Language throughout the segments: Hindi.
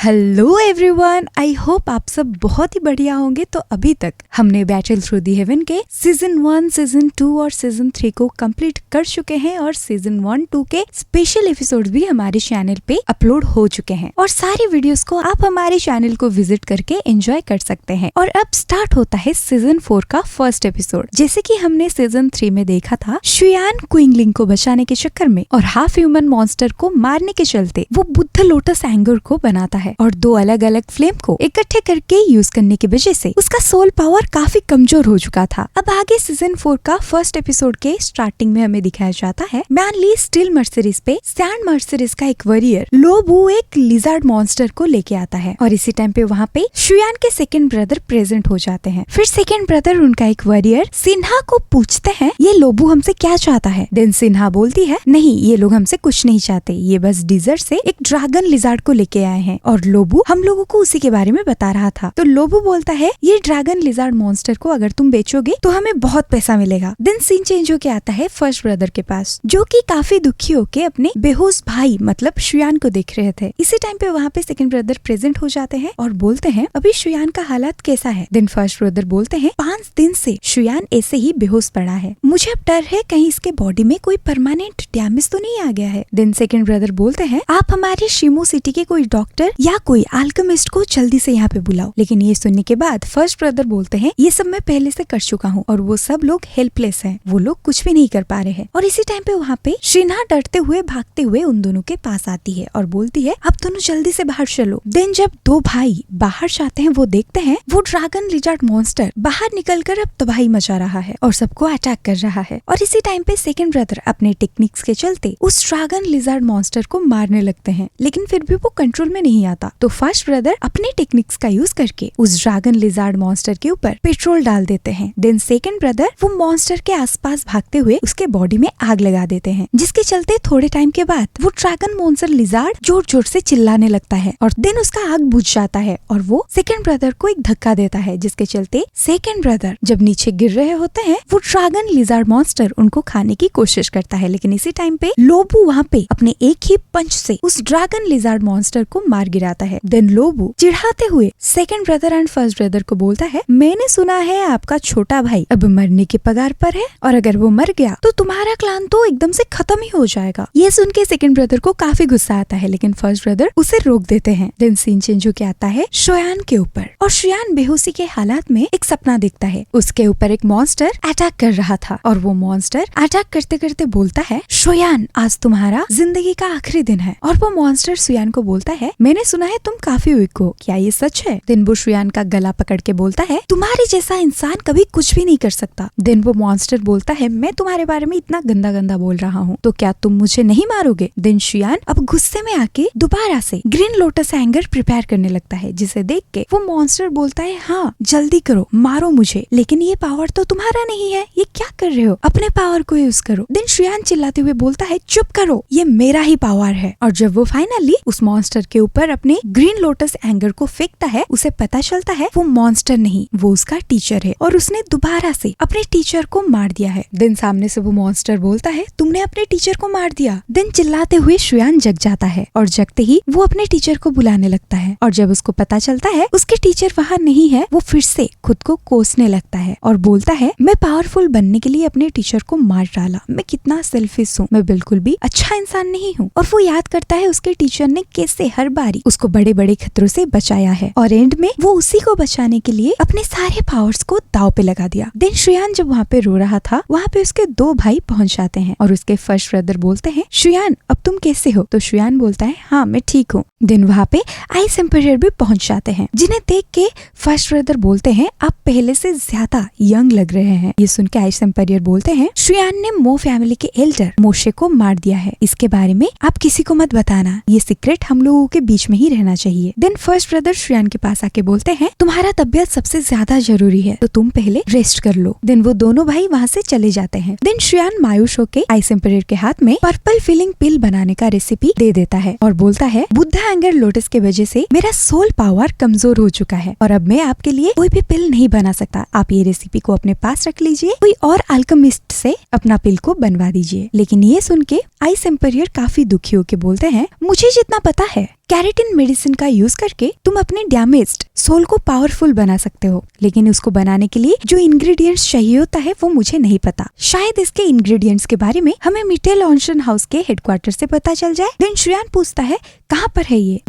हेलो एवरीवन, आई होप आप सब बहुत ही बढ़िया होंगे। तो अभी तक हमने बैटल थ्रू दी हेवन के सीजन 1, सीजन 2 और सीजन 3 को कंप्लीट कर चुके हैं और सीजन 1, 2 के स्पेशल एपिसोड भी हमारे चैनल पे अपलोड हो चुके हैं और सारी वीडियोस को आप हमारे चैनल को विजिट करके एंजॉय कर सकते हैं। और अब स्टार्ट होता है सीजन 4 का फर्स्ट एपिसोड। जैसे कि हमने सीजन 3 में देखा था, शुयान क्विंगलिंग को बचाने के चक्कर में और हाफ ह्यूमन मॉन्स्टर को मारने के चलते वो बुद्ध लोटस एंगर को बनाता है और दो अलग अलग फ्लेम को इकट्ठे करके यूज करने की वजह से उसका सोल पावर काफी कमजोर हो चुका था। अब आगे सीजन 4 का फर्स्ट एपिसोड के स्टार्टिंग में हमें दिखाया जाता है मैनली स्टील मर्सरीज पे सैंड मर्सरीज का एक वॉरियर लोबू एक लिजर्ड मॉन्स्टर को लेके आता है और इसी टाइम पे वहाँ पे शुयान के सेकंड ब्रदर प्रेजेंट हो जाते हैं। फिर सेकंड ब्रदर उनका एक वॉरियर सिन्हा को पूछते हैं ये लोबू हमसे क्या चाहता है। देन सिन्हा बोलती है नहीं, ये लोग हमसे कुछ नहीं चाहते, ये बस डिजर्ट से एक ड्रैगन लिजर्ड को लेके आए हैं और लोबू हम लोगों को उसी के बारे में बता रहा था। तो लोबू बोलता है ये ड्रैगन लिजर्ड मॉन्स्टर को अगर तुम बेचोगे तो हमें बहुत पैसा मिलेगा। देन सीन चेंज होके आता है फर्स्ट ब्रदर के पास, जो कि काफी दुखी होके अपने बेहोश भाई मतलब शुयान को देख रहे थे। इसी टाइम पे वहाँ पे सेकंड ब्रदर प्रेजेंट हो जाते हैं और बोलते हैं अभी शुयान का हालात कैसा है। देन फर्स्ट ब्रदर बोलते हैं 5 दिन से शुयान ऐसे ही बेहोश पड़ा है, मुझे अब डर है कहीं इसके बॉडी में कोई परमानेंट डैमेज तो नहीं आ गया है। देन सेकंड ब्रदर बोलते हैं आप हमारे शिमो सिटी के कोई डॉक्टर या कोई अल्केमिस्ट को जल्दी से यहाँ पे बुलाओ। लेकिन ये सुनने के बाद फर्स्ट ब्रदर बोलते हैं ये सब मैं पहले से कर चुका हूँ और वो सब लोग हेल्पलेस हैं, वो लोग कुछ भी नहीं कर पा रहे हैं। और इसी टाइम पे वहाँ पे शिन्हा डरते हुए भागते हुए उन दोनों के पास आती है और बोलती है अब दोनों जल्दी से बाहर चलो। देन जब दो भाई बाहर जाते हैं वो देखते हैं वो ड्रैगन लिजर्ड मॉन्स्टर बाहर निकलकर अब तबाही मचा रहा है और सबको अटैक कर रहा है। और इसी टाइम पे सेकंड ब्रदर अपने टेक्निक्स के चलते उस ड्रैगन लिजर्ड मॉन्स्टर को मारने लगते हैं, लेकिन फिर भी वो कंट्रोल में नहीं आता। तो फर्स्ट ब्रदर अपने टेक्निक्स का यूज करके उस ड्रैगन लिजर्ड मॉन्स्टर के ऊपर पेट्रोल डाल देते हैं। देन सेकंड ब्रदर वो मॉन्स्टर के आसपास भागते हुए उसके बॉडी में आग लगा देते हैं, जिसके चलते थोड़े टाइम के बाद वो ड्रैगन मॉन्स्टर लिजर्ड जोर जोर से चिल्लाने लगता है और देन उसका आग बुझ जाता है और वो सेकंड ब्रदर को एक धक्का देता है, जिसके चलते सेकंड ब्रदर जब नीचे गिर रहे होते हैं वो ड्रैगन लिजर्ड मॉन्स्टर उनको खाने की कोशिश करता है। लेकिन इसी टाइम पे लोबू वहाँ पे अपने एक ही पंच से उस ड्रैगन लिजर्ड मॉन्स्टर को मार गिराता है। देन लोबू चिढ़ाते हुए second brother and first brother को बोलता है मैंने सुना है आपका छोटा भाई अब मरने के पगार पर है और अगर वो मर गया तो तुम्हारा क्लान तो एकदम से खत्म ही हो जाएगा। ये सुन के सेकंड ब्रदर को काफी गुस्सा आता है, लेकिन फर्स्ट ब्रदर उसे रोक देते हैं। देन सीन चेंज होके आता है शुयान के ऊपर और शुयान बेहोशी के हालात में एक सपना देखता है, उसके ऊपर एक मॉन्स्टर अटैक कर रहा था और वो मॉन्स्टर अटैक करते करते बोलता है शुयान आज तुम्हारा जिंदगी का आखिरी दिन है। और वो मॉन्स्टर शुयान को बोलता है मैंने सुना है तुम काफी वीक हो, क्या ये सच है। देन वो शुयान का गला पकड़ के बोलता है तुम्हारे जैसा इंसान कभी कुछ भी नहीं कर सकता। देन वो मॉन्स्टर बोलता है मैं तुम्हारे बारे में इतना गंदा गंदा बोल रहा हूँ तो क्या तुम मुझे नहीं मारोगे। देन शुयान अब गुस्से में आके दोबारा से ग्रीन लोटस एंगर प्रिपेयर करने लगता है, जिसे देख के वो मॉन्स्टर बोलता है हाँ जल्दी करो, मारो मुझे, लेकिन ये पावर तो तुम्हारा नहीं है, ये क्या कर रहे हो, अपने पावर को यूज करो। देन शुयान चिल्लाते हुए बोलता है चुप करो, ये मेरा ही पावर है। और जब वो फाइनली उस मॉन्स्टर के ऊपर अपने ग्रीन लोटस एंगर को फेंकता है, उसे पता चलता है वो मॉन्स्टर नहीं वो उसका टीचर है और उसने दोबारा से अपने टीचर को मार दिया है। देन सामने से वो मॉन्स्टर बोलता है तुमने अपने टीचर को मार दिया। देन चिल्लाते हुए शुयान जग जाता है और जगते ही वो अपने टीचर को बुलाने लगता है और जब उसको पता चलता है उसके टीचर वहाँ नहीं है, वो फिर से खुद को कोसने लगता है और बोलता है मैं पावरफुल बनने के लिए अपने टीचर को मार डाला, मैं कितना सेल्फिश हूँ, मैं बिल्कुल भी अच्छा इंसान नहीं हूँ। और वो याद करता है उसके टीचर ने कैसे हर बारी उसको बड़े बड़े खतरों से बचाया है और एंड में वो उसी को बचाने के लिए अपने सारे पावर्स को दाव पे लगा दिया। देन शुयान जब वहाँ पे रो रहा था वहाँ पे उसके 2 भाई पहुँच जाते हैं और उसके फर्स्ट ब्रदर बोलते हैं शुयान अब तुम कैसे हो। तो शुयान बोलता है हाँ मैं ठीक हूँ। देन वहाँ पे आइस एम्पायर भी पहुँच जाते हैं, जिन्हें देख के फर्स्ट ब्रदर बोलते हैं आप पहले से ज्यादा यंग लग रहे हैं। ये सुन के आइस एम्पायर बोलते हैं शुयान ने मो फैमिली के एल्डर मोशे को मार दिया है, इसके बारे में आप किसी को मत बताना, ये सीक्रेट हम लोगों के बीच में ही रहना चाहिए। देन फर्स्ट ब्रदर शुयान के पास आके बोलते हैं तुम्हारा तबियत सबसे ज्यादा जरूरी है तो तुम पहले रेस्ट कर लो। देन वो दोनों भाई वहाँ से चले जाते हैं। देन शुयान मायूस होके आइस एम्पायर के हाथ में पर्पल फिलिंग पिल बनाने का रेसिपी दे देता है और बोलता है बुद्ध एंगर लोटस के वजह से मेरा सोल पावर कमजोर हो चुका है और अब मैं आपके लिए कोई भी पिल नहीं बना सकता, आप ये रेसिपी को अपने पास रख लीजिए, कोई और अल्केमिस्ट से अपना पिल को बनवा दीजिए। लेकिन ये सुन के आइस एम्पायर काफी दुखी होके बोलते हैं मुझे जितना पता है कैरेटिन मेडिसिन का यूज करके तुम अपने डैमेज्ड सोल को पावरफुल बना सकते हो, लेकिन उसको बनाने के लिए जो इंग्रेडिएंट्स चाहिए होता है वो मुझे नहीं पता। शायद इसके इंग्रेडिएंट्स के बारे में हमें मिटेल ऑन्शन हाउस के हेडक्वार्टर से पता चल जाए। देन शुयान पूछता है कहाँ पर है ये।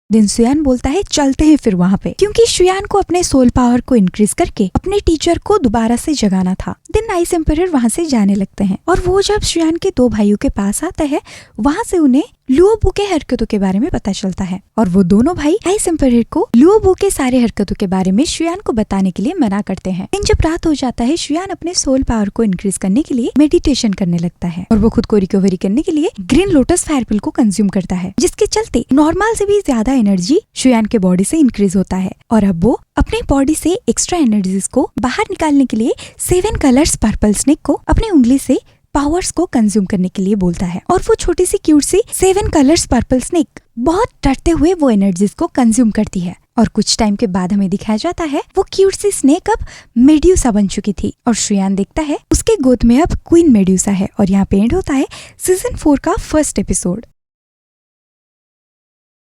दिन शुयान बोलता है चलते हैं फिर वहाँ पे, क्योंकि शुयान को अपने सोल पावर को इंक्रीज करके अपने टीचर को दोबारा से जगाना था। दिन आइस एम्परर वहाँ से जाने लगते हैं और वो जब शुयान के दो भाइयों के पास आता है वहाँ से उन्हें लुओबू के हरकतों के बारे में पता चलता है और वो दोनों भाई आइस एम्परर को लुओबू के सारे हरकतों के बारे में शुयान को बताने के लिए मना करते हैं। जब रात हो जाता है शुयान अपने सोल पावर को इंक्रीज करने के लिए मेडिटेशन करने लगता है और वो खुद को रिकवरी करने के लिए ग्रीन लोटस फायर पिल को कंज्यूम करता है, जिसके चलते नॉर्मल से भी ज्यादा एनर्जी शुयान के बॉडी से इंक्रीज होता है और अब वो अपने बॉडी से एक्स्ट्रा एनर्जीज को बाहर निकालने के लिए 7 कलर्स पर्पल स्नेक को अपनी उंगली से पावर्स को कंज्यूम करने के लिए बोलता है और वो छोटी सी क्यूट सी 7 कलर्स पर्पल स्नेक बहुत डरते हुए वो एनर्जीज को कंज्यूम करती है और कुछ टाइम के बाद हमें दिखाया जाता है वो क्यूट सी स्नेक अब मेड्यूसा बन चुकी थी और शुयान देखता है उसके गोद में अब क्वीन मेड्यूसा है। और यहाँ पे एंड होता है सीजन 4 का फर्स्ट एपिसोड।